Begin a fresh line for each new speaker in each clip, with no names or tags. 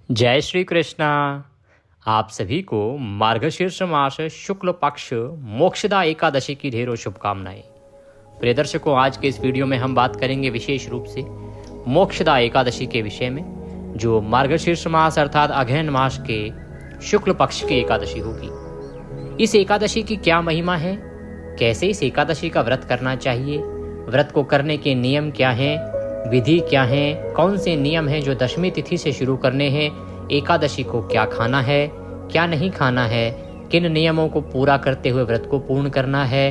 जय श्री कृष्णा। आप सभी को मार्गशीर्ष मास शुक्ल पक्ष मोक्षदा एकादशी की ढेरों शुभकामनाएं। प्रिय दर्शकों, आज के इस वीडियो में हम बात करेंगे विशेष रूप से मोक्षदा एकादशी के विषय में, जो मार्गशीर्ष मास अर्थात अगहन मास के शुक्ल पक्ष की एकादशी होगी। इस एकादशी की क्या महिमा है, कैसे इस एकादशी का व्रत करना चाहिए, व्रत को करने के नियम क्या हैं, विधि क्या है, कौन से नियम हैं जो दशमी तिथि से शुरू करने हैं, एकादशी को क्या खाना है, क्या नहीं खाना है, किन नियमों को पूरा करते हुए व्रत को पूर्ण करना है,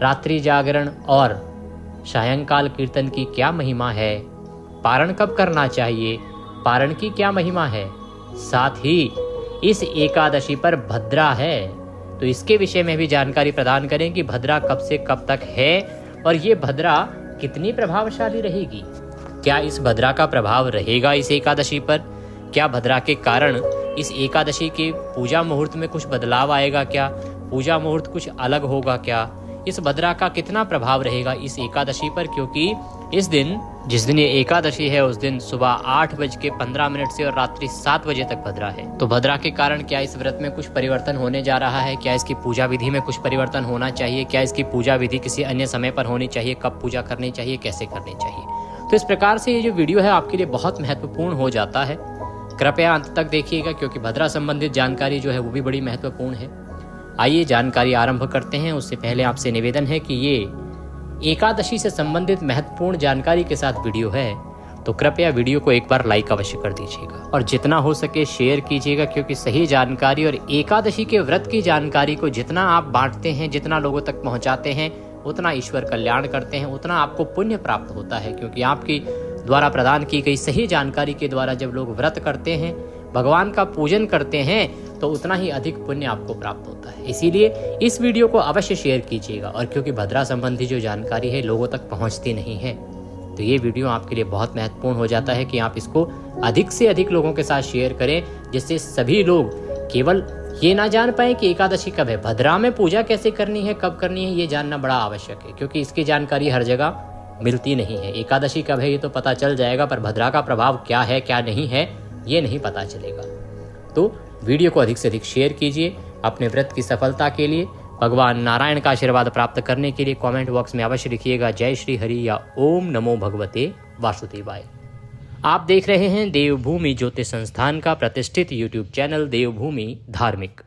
रात्रि जागरण और सायंकाल कीर्तन की क्या महिमा है, पारण कब करना चाहिए, पारण की क्या महिमा है, साथ ही इस एकादशी पर भद्रा है तो इसके विषय में भी जानकारी प्रदान करें कि भद्रा कब से कब तक है और ये भद्रा कितनी प्रभावशाली रहेगी। क्या इस भद्रा का प्रभाव रहेगा इस एकादशी पर? क्या भद्रा के कारण इस एकादशी के पूजा मुहूर्त में कुछ बदलाव आएगा? क्या पूजा मुहूर्त कुछ अलग होगा? क्या इस भद्रा का कितना प्रभाव रहेगा इस एकादशी पर? क्योंकि इस दिन, जिस दिन ये एकादशी है, उस दिन सुबह 8:15 से और रात्रि 7 बजे तक भद्रा है। तो भद्रा के कारण क्या इस व्रत में कुछ परिवर्तन होने जा रहा है? क्या इसकी पूजा विधि में कुछ परिवर्तन होना चाहिए? क्या इसकी पूजा विधि किसी अन्य समय पर होनी चाहिए? कब पूजा करनी चाहिए, कैसे करनी चाहिए? तो इस प्रकार से ये जो वीडियो है आपके लिए बहुत महत्वपूर्ण हो जाता है। कृपया अंत तक देखिएगा, क्योंकि भद्रा संबंधित जानकारी जो है वो भी बड़ी महत्वपूर्ण है। आइए जानकारी आरंभ करते हैं। उससे पहले आपसे निवेदन है कि ये एकादशी से संबंधित महत्वपूर्ण जानकारी के साथ वीडियो है, तो कृपया वीडियो को एक बार लाइक अवश्य कर दीजिएगा और जितना हो सके शेयर कीजिएगा, क्योंकि सही जानकारी और एकादशी के व्रत की जानकारी को जितना आप बांटते हैं, जितना लोगों तक पहुंचाते हैं, उतना ईश्वर कल्याण करते हैं, उतना आपको पुण्य प्राप्त होता है। क्योंकि आपकी द्वारा प्रदान की गई सही जानकारी के द्वारा जब लोग व्रत करते हैं, भगवान का पूजन करते हैं, तो उतना ही अधिक पुण्य आपको प्राप्त होता है। इसीलिए इस वीडियो को अवश्य शेयर कीजिएगा। और क्योंकि भद्रा संबंधी जो जानकारी है लोगों तक पहुंचती नहीं है, तो ये वीडियो आपके लिए बहुत महत्वपूर्ण हो जाता है कि आप इसको अधिक से अधिक लोगों के साथ शेयर करें, जिससे सभी लोग केवल ये ना जान पाए कि एकादशी कब है, भद्रा में पूजा कैसे करनी है, कब करनी है, ये जानना बड़ा आवश्यक है। क्योंकि इसकी जानकारी हर जगह मिलती नहीं है। एकादशी कब है ये तो पता चल जाएगा, पर भद्रा का प्रभाव क्या है क्या नहीं है ये नहीं पता चलेगा। तो वीडियो को अधिक से अधिक शेयर कीजिए। अपने व्रत की सफलता के लिए, भगवान नारायण का आशीर्वाद प्राप्त करने के लिए कमेंट बॉक्स में अवश्य लिखिएगा जय श्री हरि या ओम नमो भगवते वासुदेवाय। आप देख रहे हैं देवभूमि ज्योतिष संस्थान का प्रतिष्ठित यूट्यूब चैनल देवभूमि धार्मिक।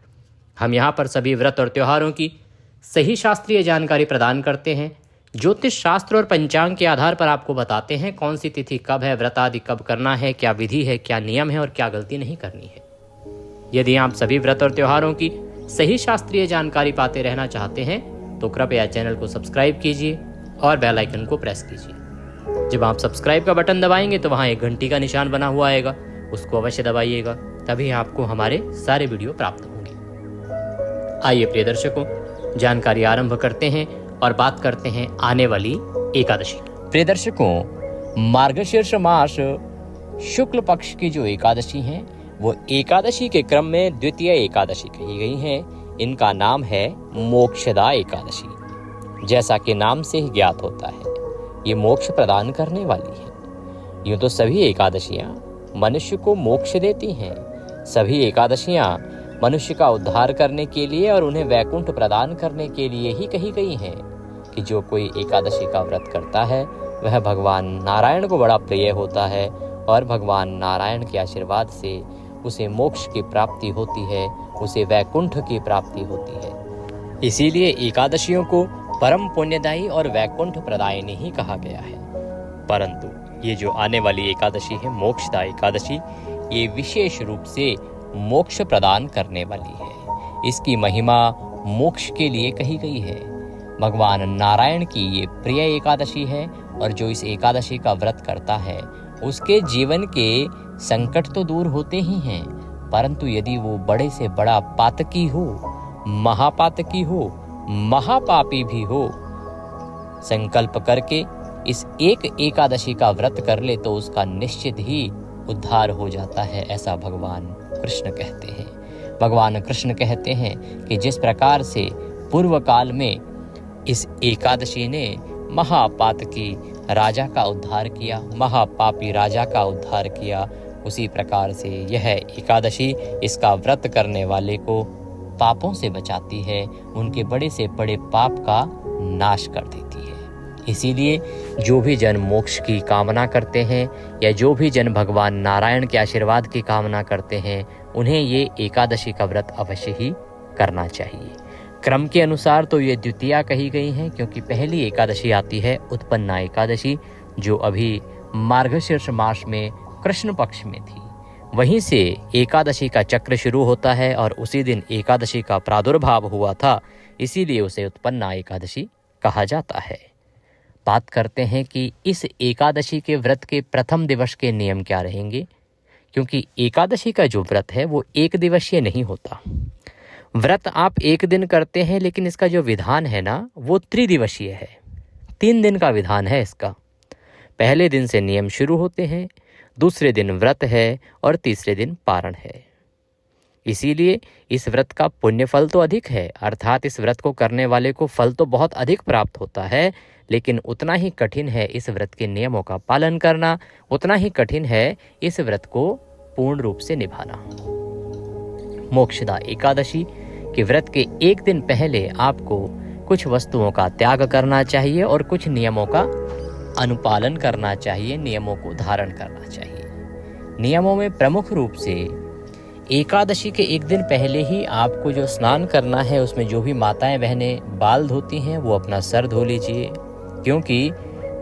हम यहाँ पर सभी व्रत और त्योहारों की सही शास्त्रीय जानकारी प्रदान करते हैं। ज्योतिष शास्त्र और पंचांग के आधार पर आपको बताते हैं कौन सी तिथि कब है, व्रत आदि कब करना है, क्या विधि है, क्या नियम है और क्या गलती नहीं करनी है। यदि आप सभी व्रत और त्योहारों की सही शास्त्रीय जानकारी पाते रहना चाहते हैं तो कृपया चैनल को सब्सक्राइब कीजिए और बेल आइकन को प्रेस कीजिए। जब आप सब्सक्राइब का बटन दबाएंगे तो वहाँ एक घंटी का निशान बना हुआ आएगा, उसको अवश्य दबाइएगा, तभी आपको हमारे सारे वीडियो प्राप्त होंगे। आइए प्रिय दर्शकों, जानकारी आरंभ करते हैं और बात करते हैं आने वाली एकादशी। प्रिय दर्शकों, मार्गशीर्ष मास शुक्ल पक्ष की जो एकादशी है वो एकादशी के क्रम में द्वितीय एकादशी कही गई है। इनका नाम है मोक्षदा एकादशी। जैसा कि नाम से ही ज्ञात होता है, ये मोक्ष प्रदान करने वाली है। यूं तो सभी एकादशियां मनुष्य को मोक्ष देती हैं। सभी एकादशियां मनुष्य का उद्धार करने के लिए और उन्हें वैकुंठ प्रदान करने के लिए ही कही गई हैं। कि जो कोई एकादशी का व्रत करता है वह भगवान नारायण को बड़ा प्रिय होता है और भगवान नारायण के आशीर्वाद से उसे मोक्ष की प्राप्ति होती है, उसे वैकुंठ की प्राप्ति होती है। इसीलिए एकादशियों को परम पुण्यदायी और वैकुंठ प्रदायिनी ही कहा गया है। परंतु ये जो आने वाली एकादशी है, मोक्षदा एकादशी, ये विशेष रूप से मोक्ष प्रदान करने वाली है। इसकी महिमा मोक्ष के लिए कही गई है। भगवान नारायण की ये प्रिय एकादशी है और जो इस एकादशी का व्रत करता है उसके जीवन के संकट तो दूर होते ही हैं, परंतु यदि वो बड़े से बड़ा पातकी हो, महापातकी हो, महापापी भी हो, संकल्प करके इस एक एकादशी का व्रत कर ले तो उसका निश्चित ही उद्धार हो जाता है, ऐसा भगवान कृष्ण कहते हैं। भगवान कृष्ण कहते हैं कि जिस प्रकार से पूर्व काल में इस एकादशी ने महापातकी राजा का उद्धार किया, महापापी राजा का उद्धार किया, उसी प्रकार से यह एकादशी इसका व्रत करने वाले को पापों से बचाती है, उनके बड़े से बड़े पाप का नाश कर देती है। इसीलिए जो भी जन मोक्ष की कामना करते हैं या जो भी जन भगवान नारायण के आशीर्वाद की कामना करते हैं, उन्हें ये एकादशी का व्रत अवश्य ही करना चाहिए। क्रम के अनुसार तो ये द्वितीया कही गई है, क्योंकि पहली एकादशी आती है उत्पन्ना एकादशी, जो अभी मार्गशीर्ष मास में कृष्ण पक्ष में थी। वहीं से एकादशी का चक्र शुरू होता है और उसी दिन एकादशी का प्रादुर्भाव हुआ था, इसीलिए उसे उत्पन्ना एकादशी कहा जाता है। बात करते हैं कि इस एकादशी के व्रत के प्रथम दिवस के नियम क्या रहेंगे, क्योंकि एकादशी का जो व्रत है वो एक दिवसीय नहीं होता। व्रत आप एक दिन करते हैं, लेकिन इसका जो विधान है ना वो त्रिदिवसीय है, 3 दिन का विधान है इसका। पहले दिन से नियम शुरू होते हैं, दूसरे दिन व्रत है और तीसरे दिन पारण है। इसीलिए इस व्रत का पुण्य फल तो अधिक है, अर्थात इस व्रत को करने वाले को फल तो बहुत अधिक प्राप्त होता है, लेकिन उतना ही कठिन है इस व्रत के नियमों का पालन करना, उतना ही कठिन है इस व्रत को पूर्ण रूप से निभाना। मोक्षदा एकादशी के व्रत के एक दिन पहले आपको कुछ वस्तुओं का त्याग करना चाहिए और कुछ नियमों का अनुपालन करना चाहिए, नियमों को धारण करना चाहिए। नियमों में प्रमुख रूप से एकादशी के एक दिन पहले ही आपको जो स्नान करना है, उसमें जो भी माताएं बहनें बाल धोती हैं वो अपना सर धो लीजिए, क्योंकि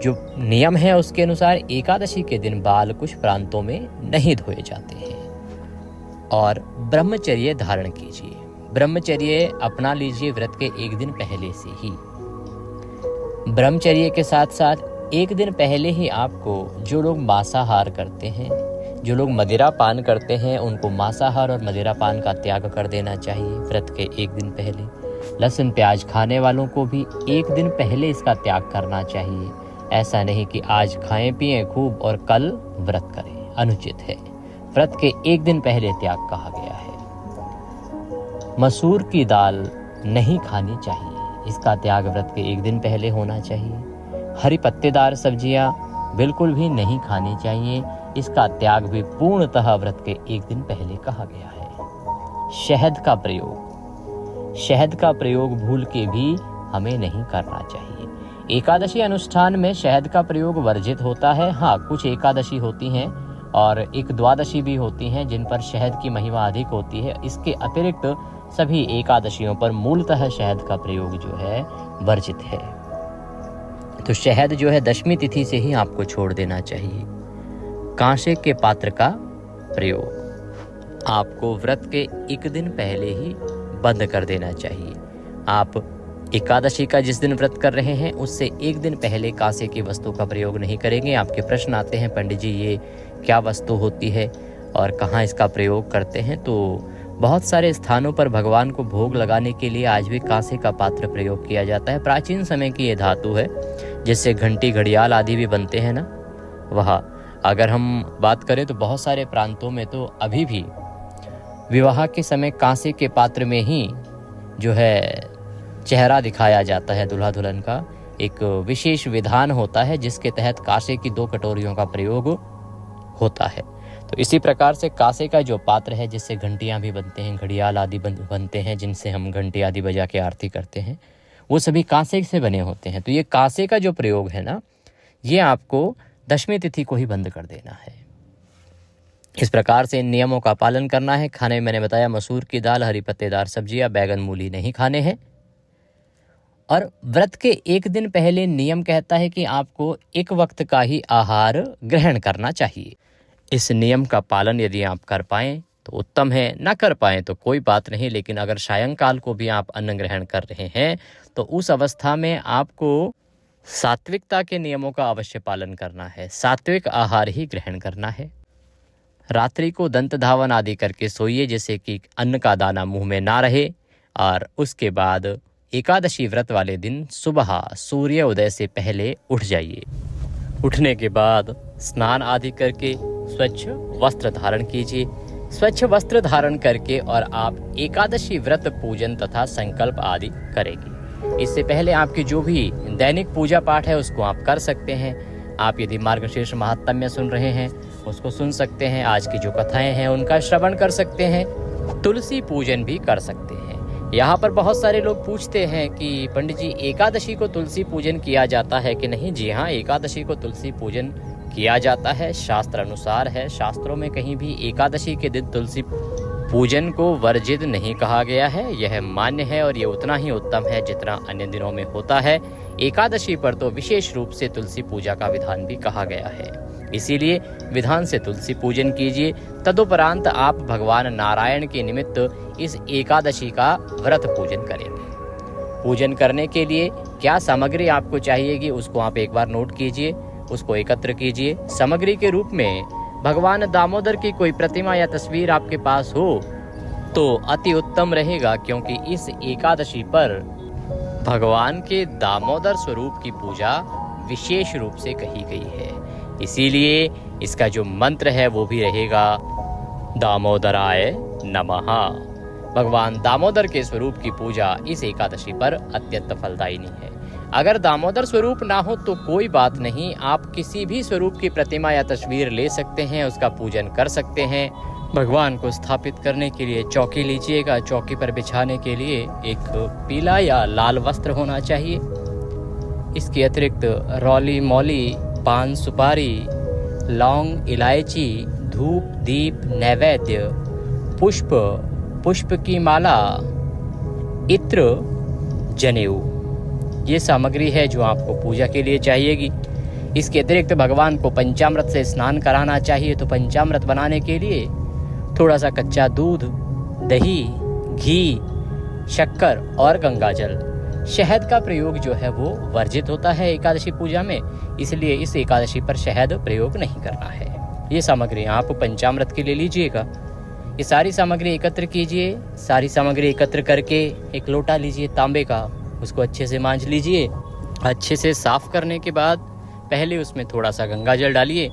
जो नियम है उसके अनुसार एकादशी के दिन बाल कुछ प्रांतों में नहीं धोए जाते हैं। और ब्रह्मचर्य धारण कीजिए, ब्रह्मचर्य अपना लीजिए व्रत के एक दिन पहले से ही। ब्रह्मचर्य के साथ साथ एक दिन पहले ही आपको, जो लोग मांसाहार करते हैं, जो लोग मदिरा पान करते हैं, उनको मांसाहार और मदिरा पान का त्याग कर देना चाहिए व्रत के एक दिन पहले। लहसुन प्याज खाने वालों को भी एक दिन पहले इसका त्याग करना चाहिए। ऐसा नहीं कि आज खाएं पिएं खूब और कल व्रत करें, अनुचित है। व्रत के एक दिन पहले त्याग कहा गया है। मसूर की दाल नहीं खानी चाहिए, इसका त्याग व्रत के एक दिन पहले होना चाहिए। हरी पत्तेदार सब्जियां बिल्कुल भी नहीं खानी चाहिए, इसका त्याग भी पूर्णतः व्रत के एक दिन पहले कहा गया है। शहद का प्रयोग भूल के भी हमें नहीं करना चाहिए। एकादशी अनुष्ठान में शहद का प्रयोग वर्जित होता है। हाँ, कुछ एकादशी होती हैं और एक द्वादशी भी होती हैं जिन पर शहद की महिमा अधिक होती है। इसके अतिरिक्त सभी एकादशियों पर मूलतः शहद का प्रयोग जो है वर्जित है। तो शहद जो है दशमी तिथि से ही आपको छोड़ देना चाहिए। कांसे के पात्र का प्रयोग आपको व्रत के एक दिन पहले ही बंद कर देना चाहिए। आप एकादशी का जिस दिन व्रत कर रहे हैं उससे एक दिन पहले कांसे की वस्तु का प्रयोग नहीं करेंगे। आपके प्रश्न आते हैं, पंडित जी ये क्या वस्तु होती है और कहाँ इसका प्रयोग करते हैं? तो बहुत सारे स्थानों पर भगवान को भोग लगाने के लिए आज भी कांसे का पात्र प्रयोग किया जाता है। प्राचीन समय की ये धातु है जिससे घंटी घड़ियाल आदि भी बनते हैं ना। वह अगर हम बात करें तो बहुत सारे प्रांतों में तो अभी भी विवाह के समय कांसे के पात्र में ही जो है चेहरा दिखाया जाता है दूल्हा दुल्हन का। एक विशेष विधान होता है जिसके तहत कांसे की 2 कटोरियों का प्रयोग होता है। तो इसी प्रकार से कांसे का जो पात्र है जिससे घंटियां भी बनते हैं, घड़ियाल आदि बनते हैं, जिनसे हम घंटी आदि बजा के आरती करते हैं, वो सभी कांसे से बने होते हैं। तो ये कांसे का जो प्रयोग है ना, ये आपको दशमी तिथि को ही बंद कर देना है। इस प्रकार से इन नियमों का पालन करना है। खाने में मैंने बताया मसूर की दाल, हरी पत्तेदार सब्जियां, बैगन मूली नहीं खाने हैं। और व्रत के एक दिन पहले नियम कहता है कि आपको एक वक्त का ही आहार ग्रहण करना चाहिए। इस नियम का पालन यदि आप कर पाएं तो उत्तम है, ना कर पाएं तो कोई बात नहीं। लेकिन अगर सायंकाल को भी आप अन्न ग्रहण कर रहे हैं तो उस अवस्था में आपको सात्विकता के नियमों का अवश्य पालन करना है। सात्विक आहार ही ग्रहण करना है। रात्रि को दंत धावन आदि करके सोइए, जिससे कि अन्न का दाना मुंह में ना रहे। और उसके बाद एकादशी व्रत वाले दिन सुबह सूर्य उदय से पहले उठ जाइए। उठने के बाद स्नान आदि करके स्वच्छ वस्त्र धारण कीजिए। स्वच्छ वस्त्र धारण करके और आप एकादशी व्रत पूजन तथा संकल्प आदि करेंगे। इससे पहले आपकी जो भी दैनिक पूजा पाठ है उसको आप कर सकते हैं। आप यदि मार्गशीर्ष महात्म्य सुन रहे हैं उसको सुन सकते हैं, आज की जो कथाएं हैं उनका श्रवण कर सकते हैं, तुलसी पूजन भी कर सकते हैं। यहाँ पर बहुत सारे लोग पूछते हैं कि पंडित जी एकादशी को तुलसी पूजन किया जाता है कि नहीं। जी हाँ, एकादशी को तुलसी पूजन किया जाता है, शास्त्र अनुसार है। शास्त्रों में कहीं भी एकादशी के दिन तुलसी पूजन को वर्जित नहीं कहा गया है। यह मान्य है और ये उतना ही उत्तम है जितना अन्य दिनों में होता है। एकादशी पर तो विशेष रूप से तुलसी पूजा का विधान भी कहा गया है, इसीलिए विधान से तुलसी पूजन कीजिए। तदुपरांत आप भगवान नारायण के निमित्त इस एकादशी का व्रत पूजन करेंगे। पूजन करने के लिए क्या सामग्री आपको चाहिएगी उसको आप एक बार नोट कीजिए, उसको एकत्र कीजिए। सामग्री के रूप में भगवान दामोदर की कोई प्रतिमा या तस्वीर आपके पास हो तो अति उत्तम रहेगा, क्योंकि इस एकादशी पर भगवान के दामोदर स्वरूप की पूजा विशेष रूप से कही गई है। इसीलिए इसका जो मंत्र है वो भी रहेगा दामोदराय नमः। भगवान दामोदर के स्वरूप की पूजा इस एकादशी पर अत्यंत फलदायिनी है। अगर दामोदर स्वरूप ना हो तो कोई बात नहीं, आप किसी भी स्वरूप की प्रतिमा या तस्वीर ले सकते हैं, उसका पूजन कर सकते हैं। भगवान को स्थापित करने के लिए चौकी लीजिएगा। चौकी पर बिछाने के लिए एक पीला या लाल वस्त्र होना चाहिए। इसके अतिरिक्त रौली मौली, पान सुपारी, लौंग, इलायची, धूप, दीप, नैवेद्य, पुष्प की माला, इत्र, जनेऊ, ये सामग्री है जो आपको पूजा के लिए चाहिएगी। इसके अतिरिक्त भगवान को पंचामृत से स्नान कराना चाहिए, तो पंचामृत बनाने के लिए थोड़ा सा कच्चा दूध, दही, घी, शक्कर और गंगाजल, शहद का प्रयोग जो है वो वर्जित होता है एकादशी पूजा में, इसलिए इस एकादशी पर शहद प्रयोग नहीं करना है। ये सामग्री आप पंचामृत के लिए लीजिएगा। ये सारी सामग्री एकत्र कीजिए। सारी सामग्री एकत्र करके एक लोटा लीजिए तांबे का, उसको अच्छे से मांज लीजिए। अच्छे से साफ करने के बाद पहले उसमें थोड़ा सा गंगाजल डालिए,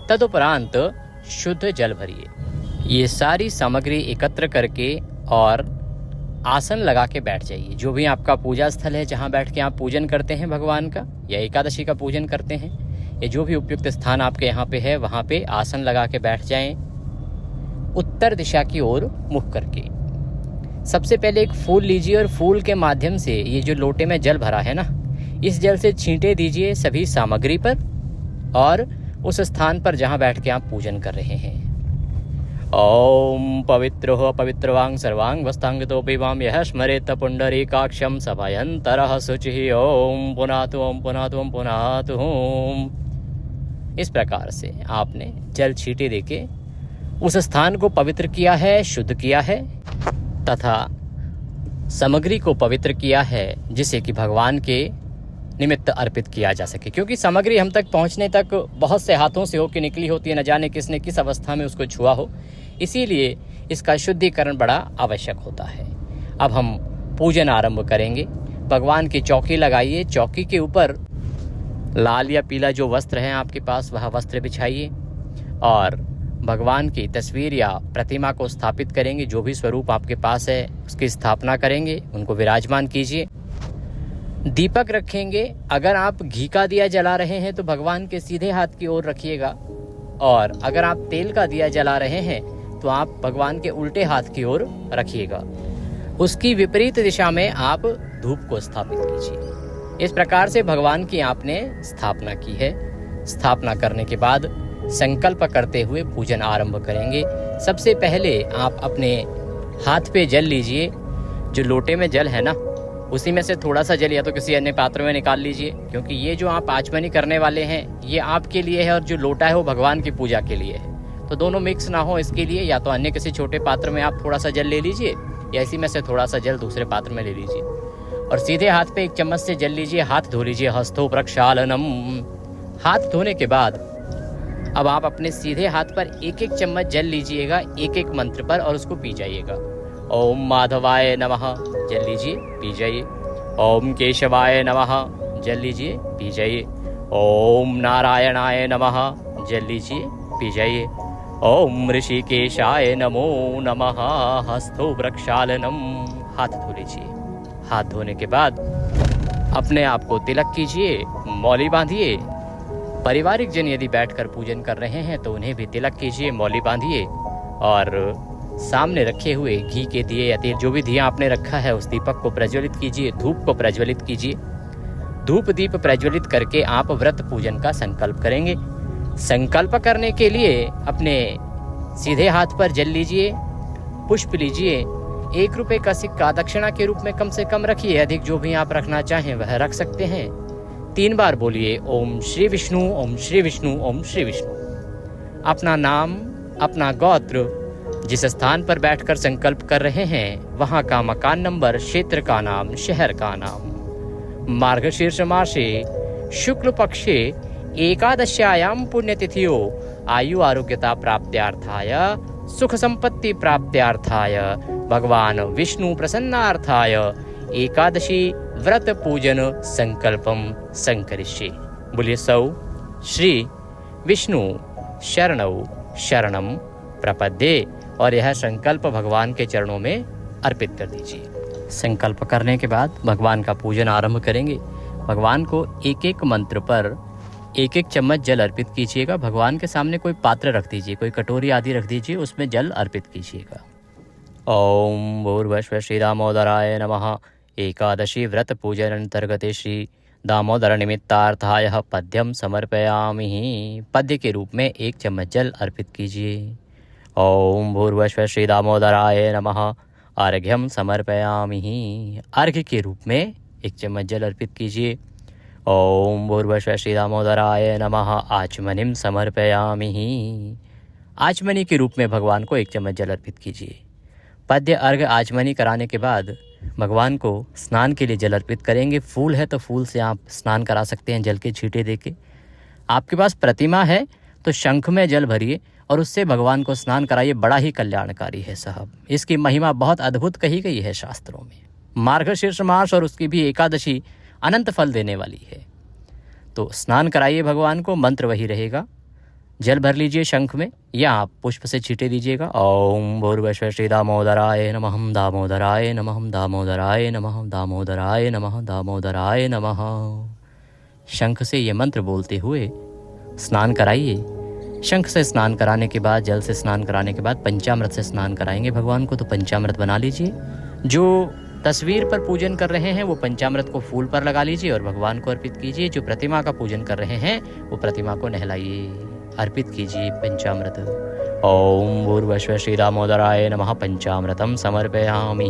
तदुपरांत शुद्ध जल भरिए। ये सारी सामग्री एकत्र करके और आसन लगा के बैठ जाइए। जो भी आपका पूजा स्थल है जहाँ बैठ के आप पूजन करते हैं भगवान का या एकादशी का पूजन करते हैं, ये जो भी उपयुक्त स्थान आपके यहाँ पे है वहाँ पे आसन लगा के बैठ जाएं, उत्तर दिशा की ओर मुख करके। सबसे पहले एक फूल लीजिए और फूल के माध्यम से ये जो लोटे में जल भरा है ना, इस जल से छींटे दीजिए सभी सामग्री पर और उस स्थान पर जहाँ बैठ के आप पूजन कर रहे हैं। ओम पवित्रो पवित्रवांग सर्वांग वस्तांगतोपि वाम यह स्मरेत पुंडरीकाक्षं सभयंतरः शुचिः। ओम पुनातु ओम पुनातु ओम पुनातु ओम। इस प्रकार से आपने जल छींटे देके उस स्थान को पवित्र किया है, शुद्ध किया है तथा सामग्री को पवित्र किया है, जिसे कि भगवान के निमित्त अर्पित किया जा सके। क्योंकि सामग्री हम तक पहुंचने तक बहुत से हाथों से होकर निकली होती है, न जाने किसने किस अवस्था में उसको छुआ हो, इसीलिए इसका शुद्धिकरण बड़ा आवश्यक होता है। अब हम पूजन आरंभ करेंगे। भगवान की चौकी लगाइए। चौकी के ऊपर लाल या पीला जो वस्त्र है आपके पास वह वस्त्र बिछाइए और भगवान की तस्वीर या प्रतिमा को स्थापित करेंगे। जो भी स्वरूप आपके पास है उसकी स्थापना करेंगे, उनको विराजमान कीजिए। दीपक रखेंगे। अगर आप घी का दिया जला रहे हैं तो भगवान के सीधे हाथ की ओर रखिएगा, और अगर आप तेल का दिया जला रहे हैं तो आप भगवान के उल्टे हाथ की ओर रखिएगा। उसकी विपरीत दिशा में आप धूप को स्थापित कीजिए। इस प्रकार से भगवान की आपने स्थापना की है। स्थापना करने के बाद संकल्प करते हुए पूजन आरंभ करेंगे। सबसे पहले आप अपने हाथ पे जल लीजिए। जो लोटे में जल है ना, उसी में से थोड़ा सा जल या तो किसी अन्य पात्र में निकाल लीजिए, क्योंकि ये जो आप आचमनी करने वाले हैं ये आपके लिए है और जो लोटा है वो भगवान की पूजा के लिए है। तो दोनों मिक्स ना हो इसके लिए या तो अन्य किसी छोटे पात्र में आप थोड़ा सा जल ले लीजिए या इसी में से थोड़ा सा जल दूसरे पात्र में ले लीजिए और सीधे हाथ पे एक चम्मच से जल लीजिए। हाथ धो लीजिए। हस्तो प्रक्षालनम। हाथ धोने के बाद अब आप अपने सीधे हाथ पर एक एक चम्मच जल लीजिएगा एक एक मंत्र पर और उसको पी जाइएगा। ओम माधवाय नमः, जल लीजिए, पी जाइए। ओम केशवाय नमः, जल लीजिए, पी जाइए। ओम नारायणाय नमः, जल लीजिए, पी जाइए। ओम ऋषिकेशाय नमो नमः, हस्तो प्रक्षालनम। हाथ धो लीजिए। हाथ धोने के बाद अपने आप को तिलक कीजिए, मौली बांधिए, पारिवारिक जन यदि बैठकर पूजन कर रहे हैं तो उन्हें भी तिलक कीजिए, मौली बांधिए और सामने रखे हुए घी के दिए या तेल जो भी दिया आपने रखा है उस दीपक को प्रज्वलित कीजिए, धूप को प्रज्वलित कीजिए। धूप दीप प्रज्वलित करके आप व्रत पूजन का संकल्प करेंगे। संकल्प करने के लिए अपने सीधे हाथ पर जल लीजिए, पुष्प लीजिए, 1 रुपए का सिक्का दक्षिणा के रूप में कम से कम रखिए, अधिक जो भी आप रखना चाहें वह रख सकते हैं। 3 बार बोलिए ओम श्री विष्णु, ओम श्री विष्णु, ओम श्री विष्णु। अपना नाम, अपना गोत्र, जिस स्थान पर बैठकर संकल्प कर रहे हैं वहां का मकान नंबर, क्षेत्र का नाम, शहर का नाम। मार्गशीर्ष मासे शुक्ल पक्षे एकादश्यायां पुण्यतिथियो आयु आरोग्यता प्राप्त्यार्थाय सुख संपत्ति प्राप्त्यार्थाय भगवान विष्णु प्रसन्नार्थाय एकादशी व्रत पूजन संकल्पम संकरिष्ये। बोलिए सौ श्री विष्णु शरणौ शरणम प्रपद्ये और यह संकल्प भगवान के चरणों में अर्पित कर दीजिए। संकल्प करने के बाद भगवान का पूजन आरंभ करेंगे। भगवान को एक एक मंत्र पर 1-1 चम्मच जल अर्पित कीजिएगा। भगवान के सामने कोई पात्र रख दीजिए, कोई कटोरी आदि रख दीजिए, उसमें जल अर्पित कीजिएगा। ओम भूर्भुवः श्री दामोदराय नमः। एकादशी व्रत पूजन अंतर्गते श्री दामोदर निमित्तार्थाय पद्यम समर्पयामि। पद्य के रूप में 1 चम्मच जल अर्पित कीजिए। ओम भूर्भुवः श्री दामोदराय नमः। अर्घ्यम समर्पयामि। अर्घ्य के रूप में 1 चम्मच जल अर्पित कीजिए। ओम भूर्भुवः श्री दामोदराय नमः। आचमनीम समर्पयामि। आचमनी के रूप में भगवान को 1 चम्मच जल अर्पित कीजिए। पद्य अर्घ आचमनी कराने के बाद भगवान को स्नान के लिए जल अर्पित करेंगे। फूल है तो फूल से आप स्नान करा सकते हैं, जल के छींटे देके। आपके पास प्रतिमा है तो शंख में जल भरिए और उससे भगवान को स्नान कराइए। बड़ा ही कल्याणकारी है साहब। इसकी महिमा बहुत अद्भुत कही गई है शास्त्रों में। मार्गशीर्ष मास और उसकी भी एकादशी अनंत फल देने वाली है। तो स्नान कराइए भगवान को। मंत्र वही रहेगा। जल भर लीजिए शंख में या आप पुष्प से छींटे दीजिएगा। ओम भूर्भुवः श्री दामोदराय नमः। दामोदराय नमः। दामोदराय नमः। दामोदराय नमः। दामोदराय नमः। शंख से ये मंत्र बोलते हुए स्नान कराइए। शंख से स्नान कराने के बाद, जल से स्नान कराने के बाद पंचामृत से स्नान कराएंगे भगवान को, तो पंचामृत बना लीजिए। जो तस्वीर पर पूजन कर रहे हैं वो पंचामृत को फूल पर लगा लीजिए और भगवान को अर्पित कीजिए। जो प्रतिमा का पूजन कर रहे हैं वो प्रतिमा को नहलाइए, अर्पित कीजिए पंचामृत। ओम भूर्भुवः श्री दामोदराय नमः। पंचामृतम समर्पयामि।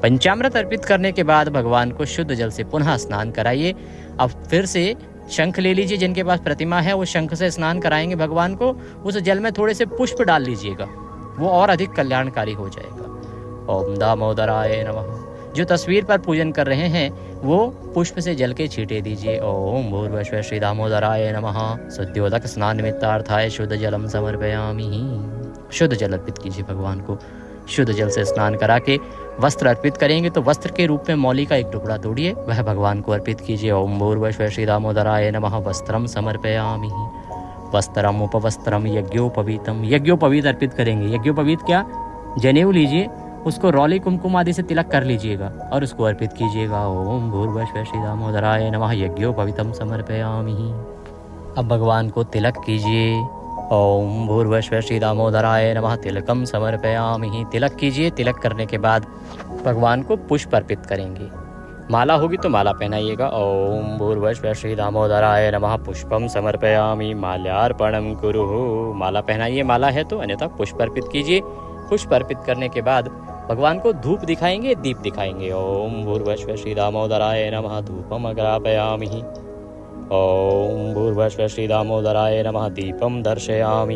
पंचामृत अर्पित करने के बाद भगवान को शुद्ध जल से पुनः स्नान कराइए। अब फिर से शंख ले लीजिए। जिनके पास प्रतिमा है वो शंख से स्नान कराएंगे भगवान को। उस जल में थोड़े से पुष्प डाल लीजिएगा, वो और अधिक कल्याणकारी हो जाएगा। ओम दामोदराय नमः। जो तस्वीर पर पूजन कर रहे हैं वो पुष्प से जल के छींटे दीजिए। ओम भूर्भुवः श्री दामोदराय नमः। शुद्धोदक स्नान निमित्तार्थाय शुद्ध जलम समर्पयामि। शुद्ध जल अर्पित कीजिए भगवान को। शुद्ध जल से स्नान करा के वस्त्र अर्पित करेंगे तो वस्त्र के रूप में मौली का 1 टुकड़ा तोड़िए, वह भगवान को अर्पित कीजिए। ओम भूर्भुवः श्री दामोदराय नमः। वस्त्रम समर्पयामि। वस्त्रम उपवस्त्रम यज्ञोपवीतम। यज्ञोपवीत अर्पित करेंगे। यज्ञोपवीत क्या? जनेऊ लीजिए, उसको रौली कुमकुम आदि से तिलक कर लीजिएगा और उसको अर्पित कीजिएगा। ओम भूर्भुवः श्री दामोदराय नमः। यज्ञोपवीतम समर्पयामि। अब भगवान को तिलक कीजिए। ओम भूर्भुवः श्री दामोदराय नमः। तिलकम समर्पयामि। तिलक कीजिए। तिलक करने के बाद भगवान को पुष्प अर्पित करेंगे। माला होगी तो माला पहनाइएगा। ओम भूर्भुवः श्री दामोदराय नमः। पुष्पम समर्पयामि। माल्यार्पणम कुरु। माला पहनाइए, माला है तो, अन्यथा पुष्प अर्पित कीजिए। पुष्प अर्पित करने के बाद भगवान को धूप दिखाएंगे, दीप दिखाएंगे। ओम भूर्भुवः श्री दामोदराय नमः। धूपम अग्रापयामि। ओम भूर्भुवः श्री दामोदराय नमः। दीपम दर्शयामि।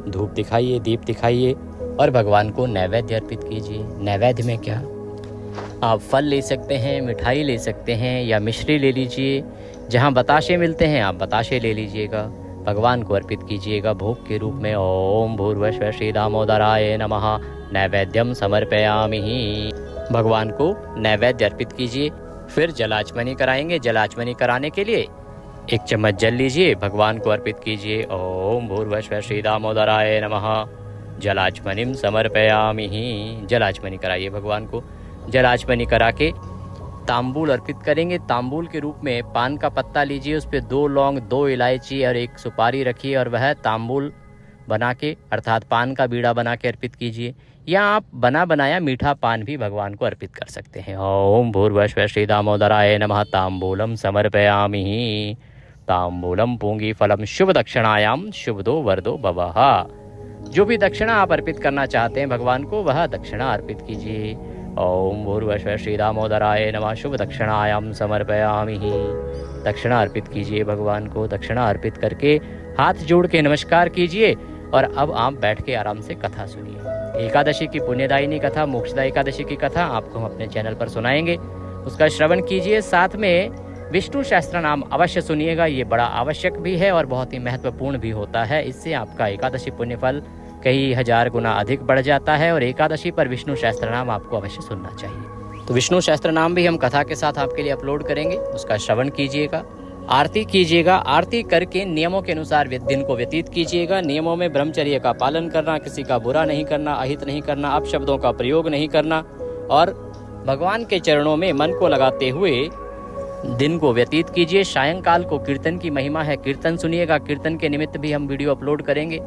धूप दिखाइए, दीप दिखाइए और भगवान को नैवेद्य अर्पित कीजिए। नैवेद्य में क्या? आप फल ले सकते हैं, मिठाई ले सकते हैं या मिश्री ले लीजिए। जहाँ बताशे मिलते हैं आप बताशे ले लीजिएगा। भगवान को अर्पित कीजिएगा भोग के रूप में। ओम भूर्भुवः श्री दामोदराय नमः। नैवेद्यम समर्पयामि। भगवान को नैवेद्य अर्पित कीजिए। फिर जलाचमनी कराएंगे। जलाचमनी कराने के लिए 1 चम्मच जल लीजिए, भगवान को अर्पित कीजिए। ओम भूर्भुवः श्री दामोदराय नमः। जलाचमनीम समर्पयामि। जलाचमनी कराइए भगवान को। जलाचमनी करा के तांबूल अर्पित करेंगे। तांबूल के रूप में पान का पत्ता लीजिए, उस पर 2 लौंग, 2 इलायची और 1 सुपारी रखिए और वह तांबूल बना के अर्थात पान का बीड़ा बना के अर्पित कीजिए। या आप बना बनाया मीठा पान भी भगवान को अर्पित कर सकते हैं। ओम भूर्भुवः श्री दामोदराय नमः तांबूलम समर्पयामि। तांबूलम पूंगी फलम शुभ दक्षिणायाम शुभदो वरदो भवः। जो भी दक्षिणा आप अर्पित करना चाहते हैं भगवान को, वह दक्षिणा अर्पित कीजिए। ओम भूर्भुवः श्री दामोदराय नमः शुभ दक्षिणायाम समर्पयामि। दक्षिणा अर्पित कीजिए भगवान को। दक्षिणा अर्पित करके हाथ जोड़ के नमस्कार कीजिए और अब आप बैठ के आराम से कथा सुनिए। एकादशी की पुण्यदायिनी कथा, मोक्षदा एकादशी की कथा आपको हम अपने चैनल पर सुनाएंगे, उसका श्रवण कीजिए। साथ में विष्णु सहस्त्र नाम अवश्य सुनिएगा, ये बड़ा आवश्यक भी है और बहुत ही महत्वपूर्ण भी होता है। इससे आपका एकादशी पुण्य फल कई हजार गुना अधिक बढ़ जाता है और एकादशी पर विष्णु सहस्त्र नाम आपको अवश्य सुनना चाहिए। तो विष्णु सहस्त्र नाम भी हम कथा के साथ आपके लिए अपलोड करेंगे, उसका श्रवण कीजिएगा, आरती कीजिएगा। आरती करके नियमों के अनुसार दिन को व्यतीत कीजिएगा। नियमों में ब्रह्मचर्य का पालन करना, किसी का बुरा नहीं करना, अहित नहीं करना, अपशब्दों का प्रयोग नहीं करना और भगवान के चरणों में मन को लगाते हुए दिन को व्यतीत कीजिए। सायंकाल को कीर्तन की महिमा है, कीर्तन सुनिएगा। कीर्तन के निमित्त भी हम वीडियो अपलोड करेंगे।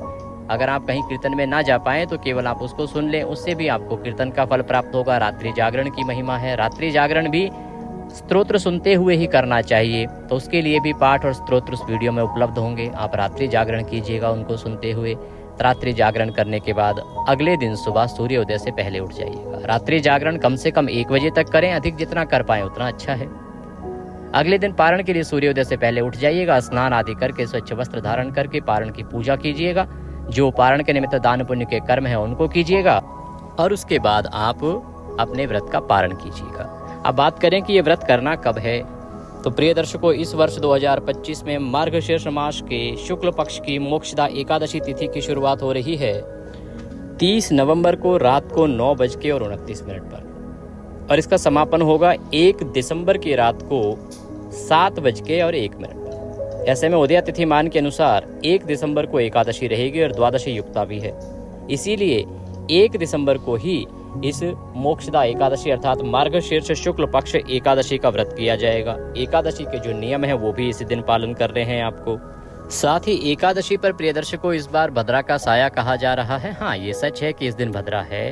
अगर आप कहीं कीर्तन में ना जा पाएँ तो केवल आप उसको सुन लें, उससे भी आपको कीर्तन का फल प्राप्त होगा। रात्रि जागरण की महिमा है, रात्रि जागरण भी स्तोत्र सुनते हुए ही करना चाहिए, तो उसके लिए भी पाठ और स्तोत्र उस वीडियो में उपलब्ध होंगे। आप रात्रि जागरण कीजिएगा उनको सुनते हुए। रात्रि जागरण करने के बाद अगले दिन सुबह सूर्योदय से पहले उठ जाइएगा। रात्रि जागरण कम से कम 1 बजे तक करें, अधिक जितना कर पाएं उतना अच्छा है। अगले दिन पारण के लिए सूर्योदय से पहले उठ जाइएगा, स्नान आदि करके स्वच्छ वस्त्र धारण करके पारण की पूजा कीजिएगा। जो पारण के निमित्त दान पुण्य के कर्म है उनको कीजिएगा और उसके बाद आप अपने व्रत का पारण कीजिएगा। अब बात करें कि ये व्रत करना कब है, तो प्रिय दर्शकों, इस वर्ष 2025 में मार्गशीर्ष मास के शुक्ल पक्ष की मोक्षदा एकादशी तिथि की शुरुआत हो रही है 30 नवंबर को रात को 9:29 पर और इसका समापन होगा 1 दिसंबर की रात को 7:01 पर। ऐसे में उदया तिथि मान के अनुसार 1 दिसंबर को एकादशी रहेगी और द्वादशी युक्ता भी है। इसीलिए 1 दिसंबर को ही इस मोक्षदा एकादशी अर्थात मार्गशीर्ष शुक्ल पक्ष एकादशी का व्रत किया जाएगा। एकादशी के जो नियम है वो भी इसी दिन पालन कर रहे हैं आपको। साथ ही एकादशी पर प्रिय दर्शकों इस बार भद्रा का साया कहा जा रहा है। हाँ, ये सच है कि इस दिन भद्रा है,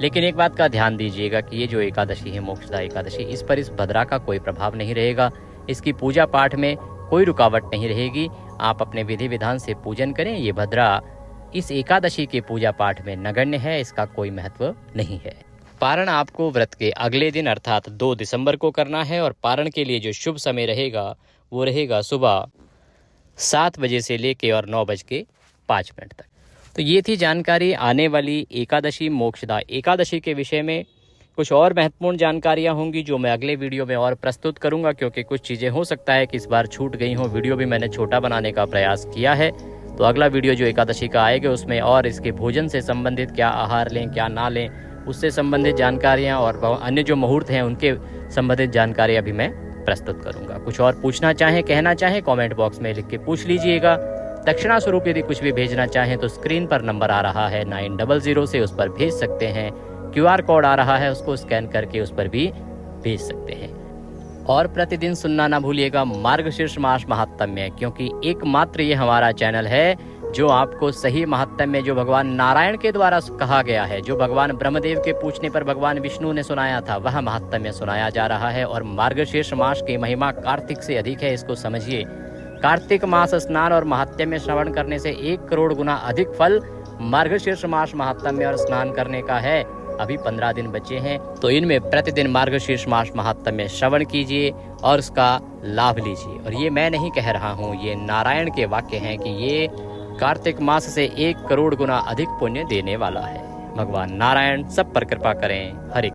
लेकिन एक बात का ध्यान दीजिएगा कि ये जो एकादशी है मोक्षदा एकादशी, इस पर इस भद्रा का कोई प्रभाव नहीं रहेगा। इसकी पूजा पाठ में कोई रुकावट नहीं रहेगी। आप अपने विधि विधान से पूजन करें। ये भद्रा इस एकादशी के पूजा पाठ में नगण्य है, इसका कोई महत्व नहीं है। पारण आपको व्रत के अगले दिन अर्थात 2 दिसंबर को करना है और पारण के लिए जो शुभ समय रहेगा वो रहेगा सुबह 7 बजे से लेके और 9:05 तक। तो ये थी जानकारी आने वाली एकादशी मोक्षदा एकादशी के विषय में। कुछ और महत्वपूर्ण जानकारियां होंगी जो मैं अगले वीडियो में और प्रस्तुत करूंगा, क्योंकि कुछ चीज़ें हो सकता है कि इस बार छूट गई हों। वीडियो भी मैंने छोटा बनाने का प्रयास किया है, तो अगला वीडियो जो एकादशी का आएगा उसमें और इसके भोजन से संबंधित, क्या आहार लें क्या ना लें, उससे संबंधित जानकारियाँ और अन्य जो मुहूर्त हैं उनके संबंधित जानकारियाँ भी मैं प्रस्तुत करूँगा। कुछ और पूछना चाहें, कहना चाहें, कॉमेंट बॉक्स में लिख के पूछ लीजिएगा। दक्षिणा स्वरूप यदि कुछ भी भेजना चाहें तो स्क्रीन पर नंबर आ रहा है 900 से, उस पर भेज सकते हैं। QR कोड आ रहा है, उसको स्कैन करके उस पर भी भेज सकते हैं। और प्रतिदिन सुनना ना भूलिएगा मार्गशीर्ष मास महात्म्य, क्योंकि एकमात्र ये हमारा चैनल है जो आपको सही महात्म्य जो भगवान नारायण के द्वारा कहा गया है, जो भगवान ब्रह्मदेव के पूछने पर भगवान विष्णु ने सुनाया था, वह महात्म्य सुनाया जा रहा है। और मार्गशीर्ष मास की महिमा कार्तिक से अधिक है, इसको समझिए। कार्तिक मास स्नान और महात्म्य श्रवण करने से 1 करोड़ गुना अधिक फल मार्गशीर्ष मास महात्म्य और स्नान करने का है। अभी 15 दिन बचे हैं, तो इनमें प्रतिदिन मार्गशीर्ष मास महात्म्य श्रवण कीजिए और उसका लाभ लीजिए। और ये मैं नहीं कह रहा हूँ, ये नारायण के वाक्य हैं कि ये कार्तिक मास से 1 करोड़ गुना अधिक पुण्य देने वाला है। भगवान नारायण सब पर कृपा करें। हरि